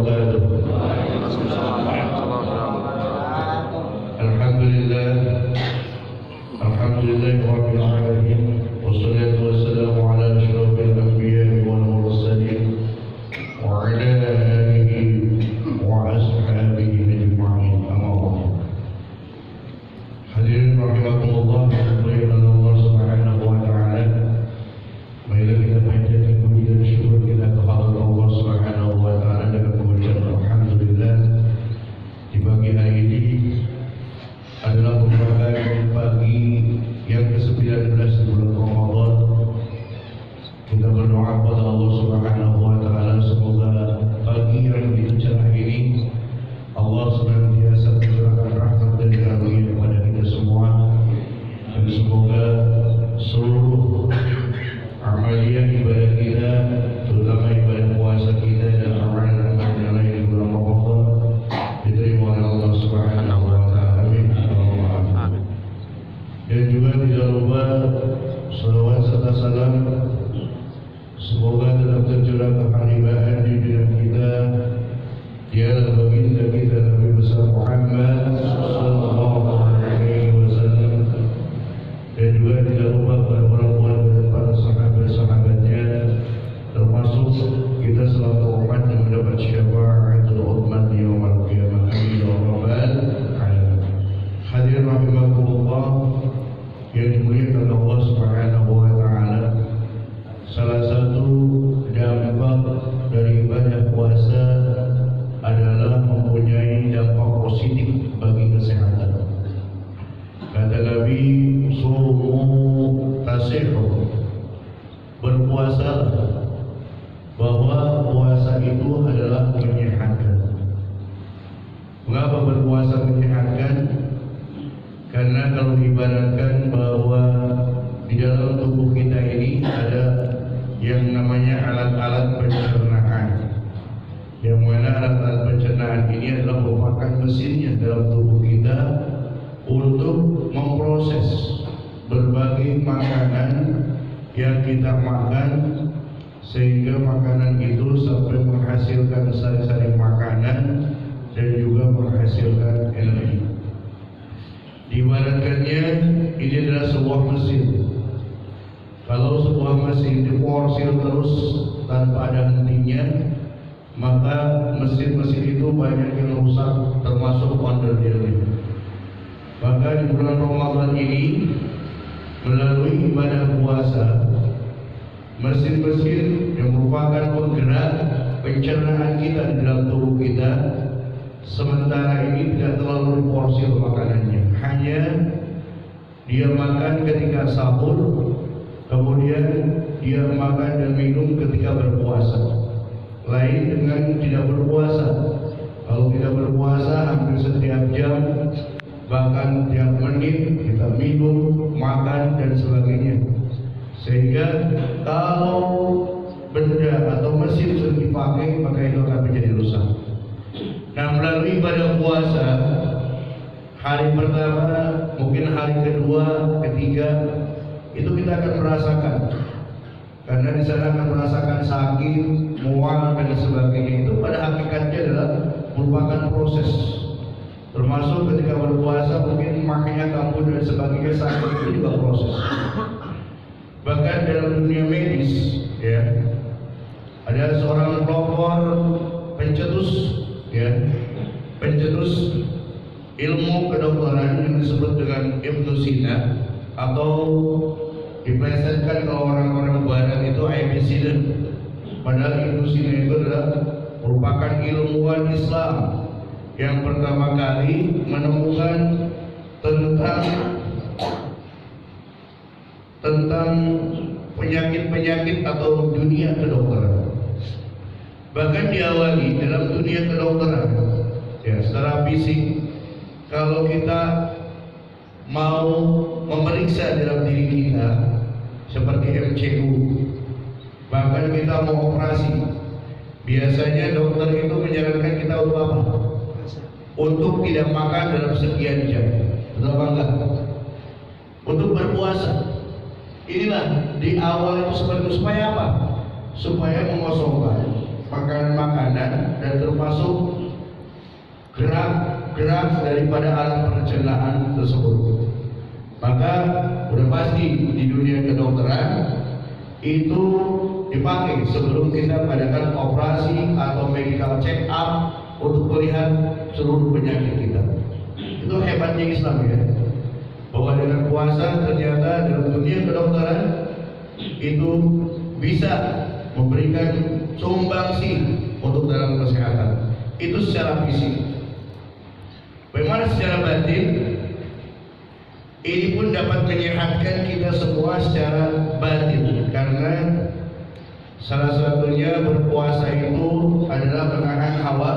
wabarakatuh. Alhamdulillah, alhamdulillahirabbil alamin. Wassalatu wassalamu ala asyrofil anbiya'i wal mursalin wa ala alihi wa ashabihi ajma'in. Amma ba'd. Hadirin rahimakumullah, muliakan Allah Subhanahu wa taala. Marilah kita panjatkan puji dan syukur kita kepada Allah Subhanahu wa taala dengan mengucap alhamdulillah. Di pagi hari ini adalah merupakan pagi yang ke-19 bulan Ramadan. Kita berdoa kepada Allah Subhanahu wa taala semoga pagi yang begitu cerah ini Allah senantiasa mencurahkan rahmat dan karunia kepada kita semua, dan semoga seluruh amaliyah ibadah kita, terutama ibadah puasa kita dan amalan-amalan yang lain di bulan Ramadan diterima oleh Allah Subhanahu wa taala. Amin. Dan juga tidak lupa salawat serta salam semoga tetap tercurah keharibaan di dunia kita. Dia baginda kita Nabi besar Muhammad sallallahu alaihi wasallam, dan juga tidak lupa kepada orang-orang dan para sahabat-sahabatnya, termasuk kita selaku umat yang mendapat syafaatul ummah di yaumil qiyamah. Amin ya rabbal alamin. Hadirin rahimakumullah yang dimuliakan Allah Subhanahu wa taala, salah satu dampak dari ibadah puasa adalah mempunyai dampak positif bagi kesehatan. Kata Nabi, sumu tasihu, berpuasalah, bahwa puasa itu adalah menyehatkan. Mengapa berpuasa menyehatkan? Karena kalau diibaratkan bahwa di dalam tubuh kita ini ada yang namanya alat-alat pencernaan, yang mana alat-alat pencernaan ini adalah merupakan mesinnya dalam tubuh kita untuk memproses berbagai makanan yang kita makan, sehingga makanan itu sampai menghasilkan sari-sari makanan dan juga menghasilkan energi. Diibaratkannya ini adalah sebuah mesin. Kalau sebuah mesin diporsir terus tanpa ada hentinya, maka mesin-mesin itu banyak yang rusak, termasuk onderdilnya. Maka di bulan Ramadan ini, melalui ibadah puasa, mesin-mesin yang merupakan penggerak pencernaan kita di dalam tubuh kita, sementara ini tidak terlalu diporsir makanannya, hanya dia makan ketika sahur, kemudian dia makan dan minum ketika berpuasa. Lain dengan tidak berpuasa. Kalau tidak berpuasa, hampir setiap jam, bahkan tiap menit kita minum, makan dan sebagainya. Sehingga kalau benda atau mesin sudah dipakai, maka itu akan menjadi rusak. Nah, melalui ibadah puasa, hari pertama, mungkin hari kedua, ketiga, itu kita akan merasakan. Karena di sana akan merasakan sakit, mual dan sebagainya. Itu pada hakikatnya adalah merupakan proses. Termasuk ketika berpuasa mungkin makanya kambuh dan sebagainya, sakit itu juga proses. Bahkan dalam dunia medis, ya, ada seorang pelopor pencetus, ya, pencetus ilmu kedokteran yang disebut dengan Ibnu Sina, atau diplesetkan kalau orang-orang barat itu Avicenna. Padahal Ibnu Sina itu adalah merupakan ilmuwan Islam yang pertama kali menemukan tentang penyakit-penyakit atau dunia kedokteran. Bahkan diawali dalam dunia kedokteran, ya, secara fisik, kalau kita mau memeriksa dalam diri kita seperti MCU, bahkan kita mau operasi, biasanya dokter itu menyarankan kita untuk apa? Untuk tidak makan dalam sekian jam, betul apa enggak? Untuk berpuasa. Inilah di awal itu seperti itu, supaya apa? Supaya mengosongkan makanan-makanan dan termasuk gerak daripada alat pencernaan tersebut. Maka udah pasti di dunia kedokteran itu dipakai sebelum kita mengadakan operasi atau medical check up untuk melihat seluruh penyakit kita. Itu hebatnya Islam ya, bahwa dengan puasa ternyata dalam dunia kedokteran itu bisa memberikan sumbangsi untuk dalam kesehatan. Itu secara fisik. Bagaimana secara batin? Ini pun dapat menyehatkan kita semua secara batin, karena salah satunya berpuasa itu adalah menahan hawa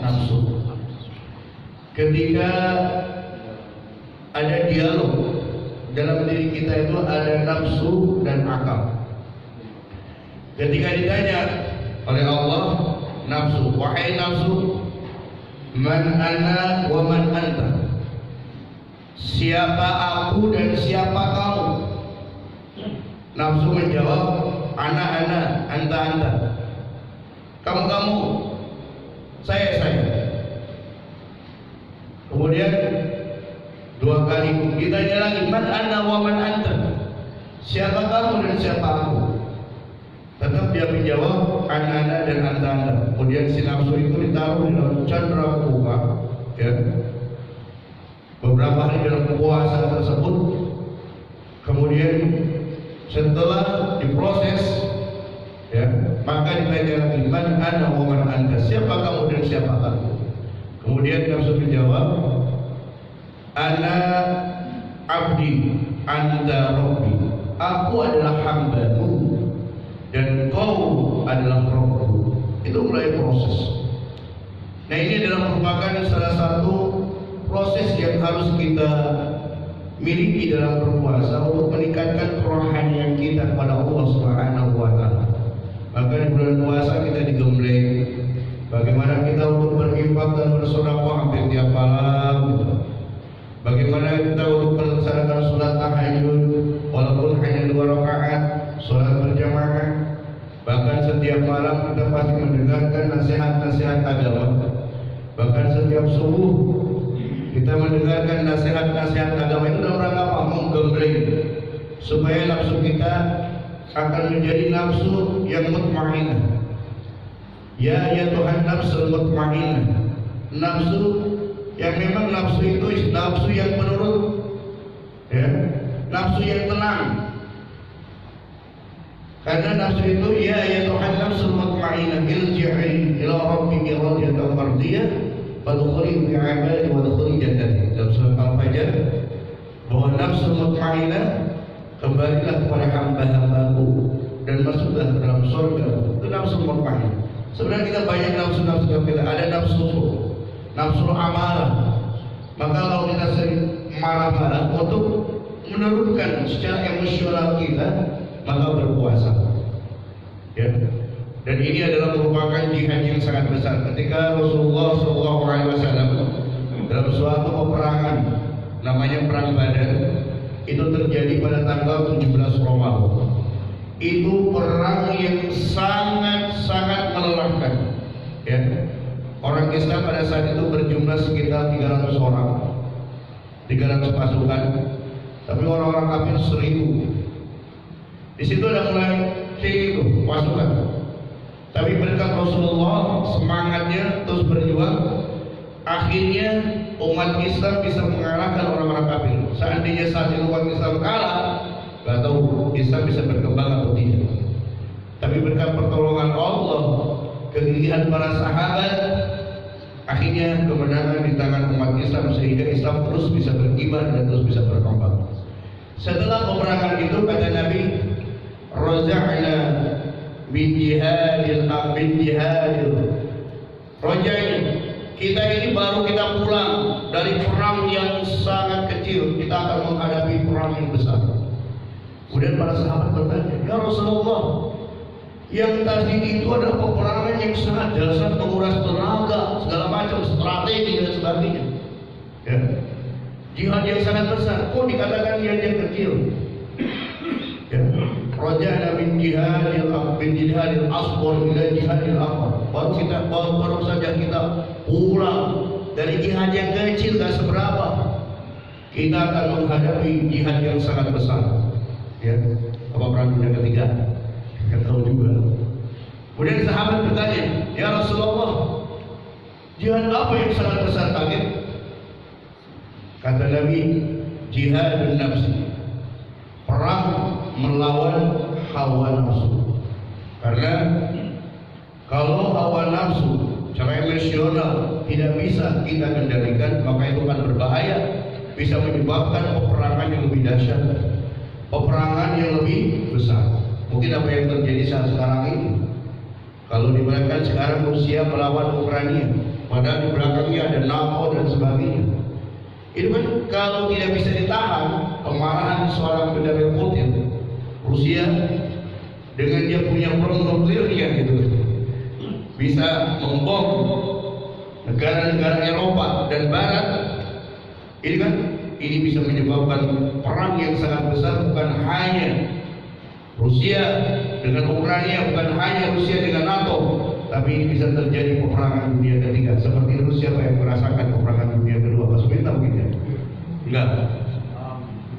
nafsu. Ketika ada dialog dalam diri kita itu ada nafsu dan akal. Ketika ditanya oleh Allah nafsu, wahai nafsu, man ana wa man anta, siapa aku dan siapa kamu? Nafsu menjawab, ana, anta. Kamu, saya. Kemudian dua kali ditanya lagi, man ana wa man anta, siapa kamu dan siapa aku? Tetap dia menjawab, ana dan anta. Kemudian si nafsu itu ditaruh di dalam candra muka, ya. Beberapa hari dalam puasa tersebut, kemudian setelah diproses, ya, maka ditanya lagi, man ana wa man anta, siapa kamu dan siapa aku? Kemudian nafsu menjawab, ana abdi anta rabbi, aku adalah hambamu dan kau adalah Rabbku. Itu mulai proses. Nah, ini adalah merupakan salah satu proses yang harus kita miliki dalam berpuasa untuk meningkatkan kerohanian kita kepada Allah Subhanahu wa taala. Maka di bulan puasa kita digembleng bagaimana kita untuk berinfak dan bersedekah hampir tiap malam gitu. Bagaimana kita untuk melaksanakan salat tahajud walaupun hanya 2 rakaat, salat berjamaah. Bahkan setiap malam kita pasti mendengarkan nasihat-nasihat agama. Bahkan setiap subuh kita mendengarkan nasihat-nasihat agama. Itu dalam rangka apa? Menggembleng supaya nafsu kita akan menjadi nafsu yang mutmainnah. Ya Tuhan, nafsu mutmainnah, nafsu yang memang nafsu itu nafsu yang menurut, ya, nafsu yang tenang. Karena nafsu itu ya Tuhan, nafsu mutmainnah, irji'i ila rabbiki radiyatan mardiyah fadkhuli fi 'ibadi wa dkhuli jannati. Dalam surah Al-Fajr, bahwa nafsu mutmainnah, kembalilah kepada hamba-hambaku dan masuklah ke dalam surga. Itu nafsu mutmainnah. Sebenarnya kita banyak nafsu-nafsu yang kita ada, nafsu amarah. Maka kalau kita sering marah-marah, untuk menurunkan secara emosional kita, maka berpuasa, ya. Dan ini adalah merupakan jihad yang sangat besar. Ketika Rasulullah SAW dalam suatu peperangan namanya perang Badar, itu terjadi pada tanggal 17 Ramadan. Itu perang yang sangat melelahkan, ya. Orang Islam pada saat itu berjumlah sekitar 300 orang, 300 pasukan, tapi orang-orang kafir 1000. Di situ ada mulai itu pasukan. Tapi berkat Rasulullah, semangatnya terus berjuang, akhirnya umat Islam bisa mengalahkan orang-orang kafir. Seandainya saat itu umat Islam kalah, gak tahu Islam bisa berkembang atau tidak. Tapi berkat pertolongan Allah, kegigihan para sahabat, akhirnya kemenangan di tangan umat Islam, sehingga Islam terus bisa berkibar dan terus bisa berkembang. Setelah peperangan itu, kata Nabi, raja'na bin jihadil raja'na, kita ini baru kita pulang dari perang yang sangat kecil, kita akan menghadapi perang yang besar. Kemudian para sahabat bertanya, ya Rasulullah, yang tadi itu adalah peperangan yang sangat dahsyat, menguras tenaga, segala macam strategi dan sebagainya, ya. Jihad yang sangat besar, kok dikatakan jihad yang kecil? Ya. raja'na min jihadil asghar ila jihadil akbar. Baru saja kita pulang dari jihad yang kecil gak seberapa, kita akan menghadapi jihad yang sangat besar. Ya, apa perang dunia ketiga? Nggak tahu juga. Kemudian sahabat bertanya, ya Rasulullah, jihad apa yang sangat besar kaget? Kata Nabi, jihadun nafsi, perang melawan hawa nafsu. Karena kalau hawa nafsu secara emosional tidak bisa kita kendalikan, maka itu akan berbahaya, bisa menyebabkan peperangan yang lebih dahsyat, peperangan yang lebih besar. Mungkin apa yang terjadi saat sekarang ini, kalau dibayangkan sekarang Rusia melawan Ukraina, padahal di belakangnya ada NATO dan sebagainya. Itu kan kalau tidak bisa ditahan kemarahan seorang Vladimir Putin, Rusia dengan dia punya bom nuklirnya gitu, bisa membom negara-negara Eropa dan Barat. Ini bisa menyebabkan perang yang sangat besar, bukan hanya Rusia dengan Ukraina, bukan hanya Rusia dengan NATO, tapi ini bisa terjadi peperangan dunia ketiga seperti Rusia yang merasakan peperangan dunia kedua. Mas Benta mungkin ya? Enggak.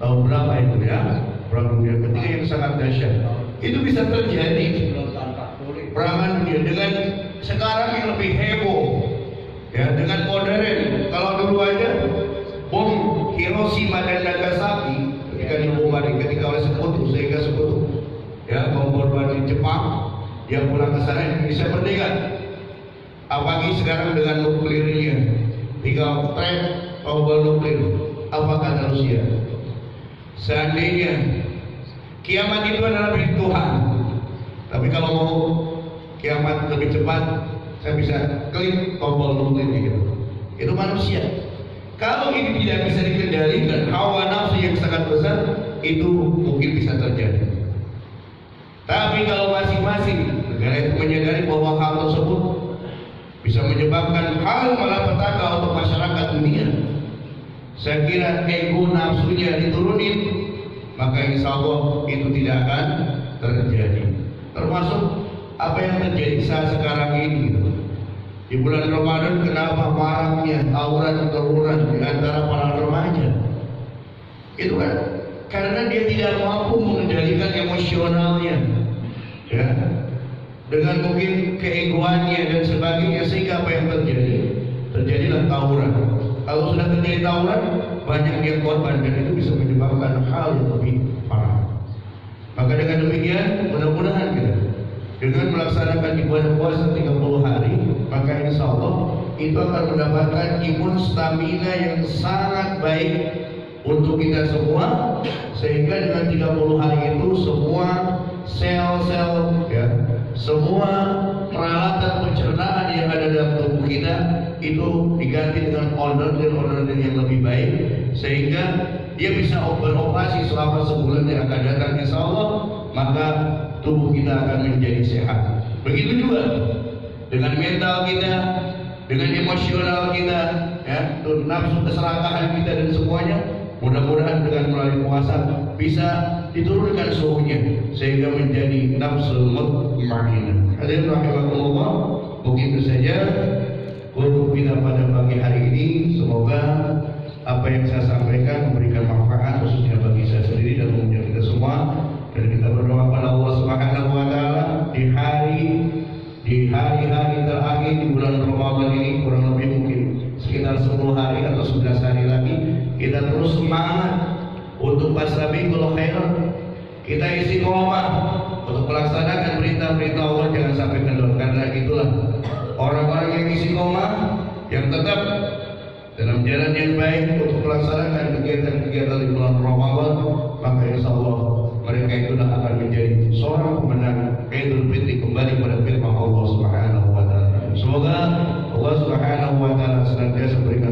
Tahun berapa itu ya? Perang dunia ketiga yang sangat dahsyat. Itu bisa terjadi peperangan dunia dengan sekarang yang lebih heboh, ya, dengan modern. Kalau dulu aja bom Hiroshima dan Nagasaki ketika dibombardir ketika oleh sekutu, sehingga sekutu ya membombardir Jepang, dia pulang ke sana Indonesia merdeka. Apalagi sekarang dengan nuklirnya, tinggal trap bom nuklir. Apa kata Rusia? Seandainya kiamat itu adalah milik Tuhan, tapi kalau mau kiamat lebih cepat, saya bisa klik tombol nuklir gitu. Itu manusia. Kalau ini tidak bisa dikendalikan, hawa nafsu yang sangat besar, itu mungkin bisa terjadi. Tapi kalau masing-masing negara itu menyadari bahwa hal tersebut bisa menyebabkan hal malapetaka untuk masyarakat dunia, saya kira ego nafsunya diturunin, maka insya Allah itu tidak akan terjadi. Termasuk apa yang terjadi saat sekarang ini gitu. Di bulan Ramadan kenapa maraknya tawuran-tawuran di antara para remaja? Itu kan karena dia tidak mampu mengendalikan emosionalnya, ya, dengan mungkin keegoannya dan sebagainya, sehingga apa yang terjadi? Terjadilah tawuran. Kalau sudah terjadi tawuran, banyak yang korban dan itu bisa menyebabkan hal yang lebih parah. Maka dengan demikian, mudah-mudahan kita dengan melaksanakan ibadah puasa 30 hari, maka insya Allah itu akan mendapatkan imun stamina yang sangat baik untuk kita semua, sehingga dengan 30 hari itu semua sel-sel, ya, semua peralatan pencernaan yang ada dalam tubuh kita itu diganti dengan organ-organ yang lebih baik, sehingga dia bisa beroperasi selama sebulan yang akan datang insya Allah, maka tubuh kita akan menjadi sehat. Begitu juga dengan mental kita, dengan emosional kita, ya, nafsu keserakahan kita dan semuanya. Mudah-mudahan dengan melalui puasa bisa diturunkan suhunya sehingga menjadi nafsul mutmainnah. Hadirin rahimakumullah, mungkin itu saja untuk kita pada pagi hari ini. Semoga apa yang saya sampaikan memberikan manfaat khususnya bagi saya sendiri dan umumnya kita semua. Dan kita berdoa pada Allah Subhanahu wa taala di hari-hari terakhir di bulan Ramadan ini, kurang lebih mungkin sekitar 10 hari atau 11 hari lagi, kita terus semangat untuk fastabiqul khairat. Kita istiqomah untuk melaksanakan perintah-perintah Allah, jangan sampai kendor. Karena itulah orang-orang yang istiqomah, yang tetap dalam jalan yang baik untuk melaksanakan kegiatan-kegiatan di bulan Ramadan, maka insya Allah mereka itulah akan menjadi seorang pemenang Idul Fitri kembali pada firman Allah Subhanahu wa taala. Semoga Allah Subhanahu wa taala senantiasa berikan